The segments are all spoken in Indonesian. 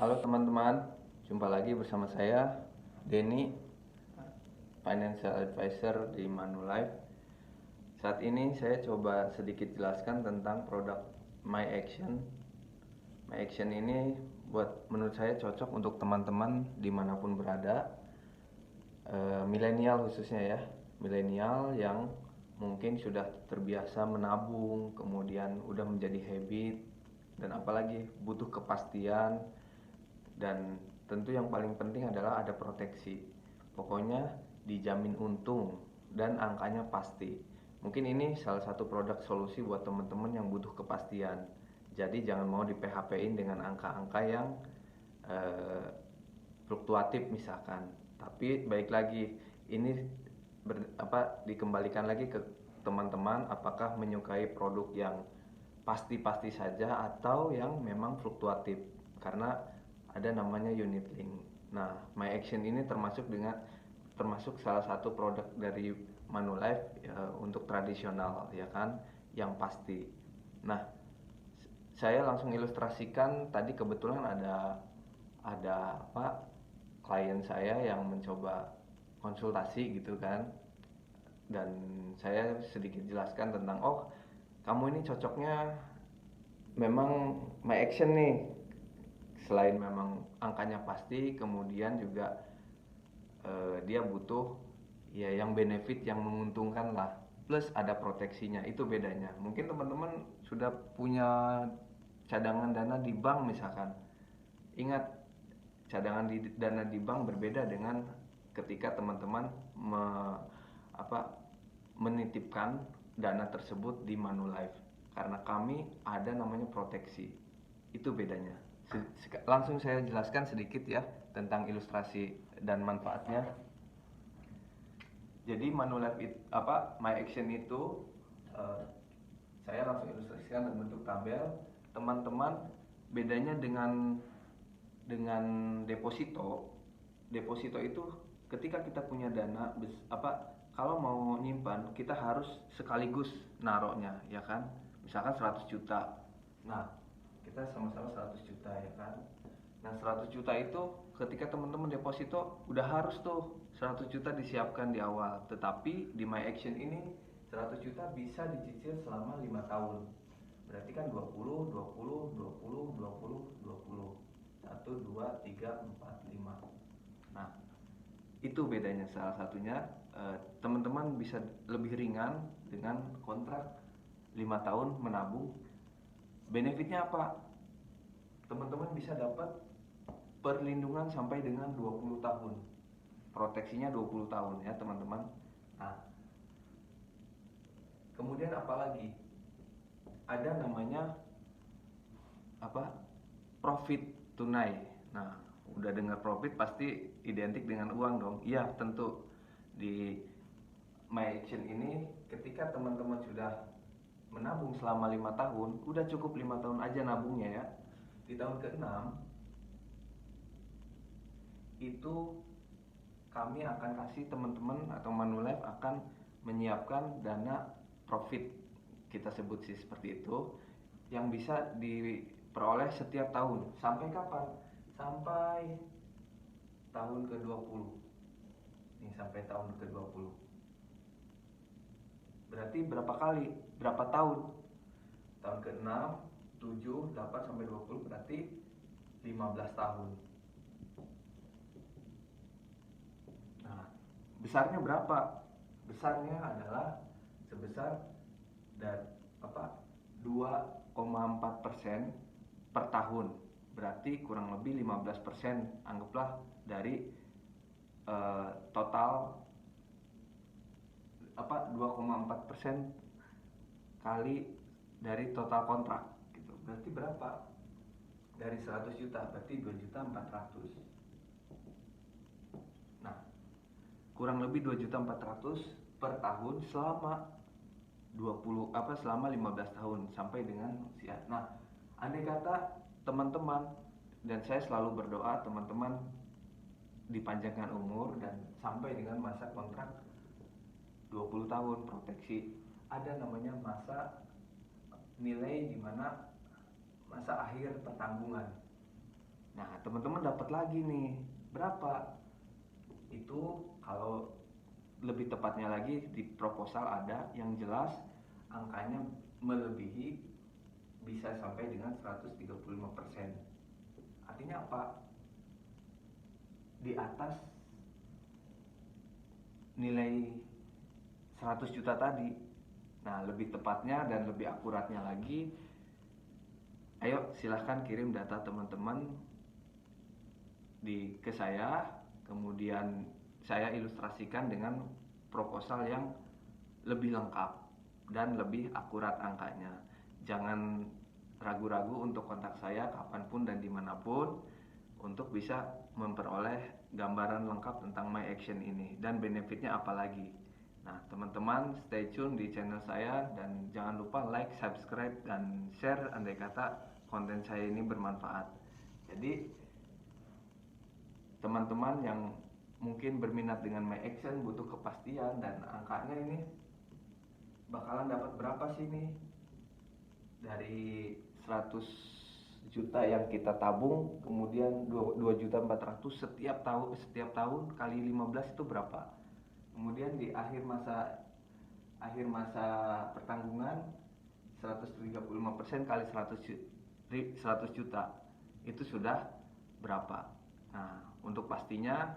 Halo teman-teman, jumpa lagi bersama saya Denny, Financial Advisor di Manulife. Saat ini saya coba sedikit jelaskan tentang produk My Action. My Action ini menurut saya cocok untuk teman-teman dimanapun berada, milenial khususnya ya, milenial yang mungkin sudah terbiasa menabung, kemudian udah menjadi habit, dan apalagi butuh kepastian. Dan tentu yang paling penting adalah ada proteksi. Pokoknya dijamin untung dan angkanya pasti. Mungkin ini salah satu produk solusi buat teman-teman yang butuh kepastian. Jadi jangan mau di PHP-in dengan angka-angka yang eh, fluktuatif misalkan. Tapi baik lagi, ini dikembalikan lagi ke teman-teman apakah menyukai produk yang pasti-pasti saja atau yang memang fluktuatif, karena ada namanya unit link. Nah, My Action ini termasuk salah satu produk dari Manulife ya, untuk tradisional ya kan, yang pasti. Nah, saya langsung ilustrasikan. Tadi kebetulan ada klien saya yang mencoba konsultasi gitu kan, dan saya sedikit jelaskan tentang, oh kamu ini cocoknya memang My Action nih, selain memang angkanya pasti, kemudian juga dia butuh ya yang benefit yang menguntungkan lah, plus ada proteksinya. Itu bedanya. Mungkin teman-teman sudah punya cadangan dana di bank misalkan. Ingat, dana di bank berbeda dengan ketika teman-teman menitipkan dana tersebut di Manulife, karena kami ada namanya proteksi. Itu bedanya. Langsung saya jelaskan sedikit ya tentang ilustrasi dan manfaatnya. Jadi Manulife My Action itu, saya langsung ilustrasikan dalam bentuk tabel. Teman-teman, bedanya dengan deposito. Deposito itu ketika kita punya dana, kalau mau nyimpan kita harus sekaligus naruhnya ya kan. Misalkan 100 juta. Nah, kita sama-sama 100 juta ya kan. Nah, 100 juta itu ketika teman-teman deposito udah harus tuh 100 juta disiapkan di awal. Tetapi di My Action ini 100 juta bisa dicicil selama 5 tahun. Berarti kan 20, 20, 20, 20, 20. 1, 2, 3, 4, 5. Nah, itu bedanya salah satunya. Teman-teman bisa lebih ringan dengan kontrak 5 tahun menabung. Benefitnya apa? Teman-teman bisa dapat perlindungan sampai dengan 20 tahun. Proteksinya 20 tahun ya, teman-teman. Nah, kemudian apalagi? Ada namanya profit tunai. Nah, udah dengar profit pasti identik dengan uang dong. Iya, tentu. Di My Action ini ketika teman-teman sudah menabung selama 5 tahun, udah cukup 5 tahun aja nabungnya ya. Di tahun ke-6 itu kami akan kasih teman-teman, atau Manulife akan menyiapkan dana profit, kita sebut sih seperti itu, yang bisa diperoleh setiap tahun. Sampai kapan? Sampai tahun ke-20. Nih, sampai tahun ke-20. Berarti berapa kali? Berapa tahun? Tahun ke-6, 7, 8 sampai 20 berarti 15 tahun. Nah, besarnya berapa? Besarnya adalah sebesar dan 2,4% per tahun. Berarti kurang lebih 15%, anggaplah, dari total 2,4% kali dari total kontrak gitu. Berarti berapa? Dari 100 juta berarti 2.400.000. Nah, kurang lebih 2.400.000 per tahun selama 15 tahun sampai dengan usia. Nah, andai kata teman-teman, dan saya selalu berdoa teman-teman dipanjangkan umur dan sampai dengan masa kontrak 20 tahun proteksi. Ada namanya masa nilai, di mana masa akhir pertanggungan. Nah, teman-teman dapat lagi nih. Berapa? Itu kalau lebih tepatnya lagi di proposal ada yang jelas angkanya melebihi, bisa sampai dengan 135%. Artinya apa? Di atas nilai 100 juta tadi. Nah, lebih tepatnya dan lebih akuratnya lagi, ayo silahkan kirim data teman-teman ke saya, kemudian saya ilustrasikan dengan proposal yang lebih lengkap dan lebih akurat angkanya. Jangan ragu-ragu untuk kontak saya kapanpun dan dimanapun untuk bisa memperoleh gambaran lengkap tentang My Action ini dan benefitnya apa lagi. Nah, teman-teman stay tune di channel saya dan jangan lupa like, subscribe, dan share andai kata konten saya ini bermanfaat. Jadi, teman-teman yang mungkin berminat dengan My Action butuh kepastian dan angkanya ini bakalan dapat berapa sih nih dari 100 juta yang kita tabung, kemudian 2.400.000 setiap tahun kali 15 itu berapa? Kemudian di akhir masa pertanggungan 135% kali 100 juta itu sudah berapa? Nah, untuk pastinya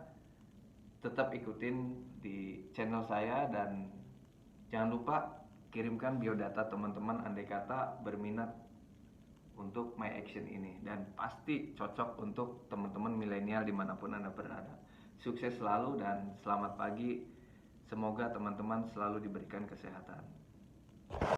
tetap ikutin di channel saya dan jangan lupa kirimkan biodata teman-teman andai kata berminat untuk My Action ini dan pasti cocok untuk teman-teman milenial dimanapun Anda berada. Sukses selalu dan selamat pagi. Semoga teman-teman selalu diberikan kesehatan.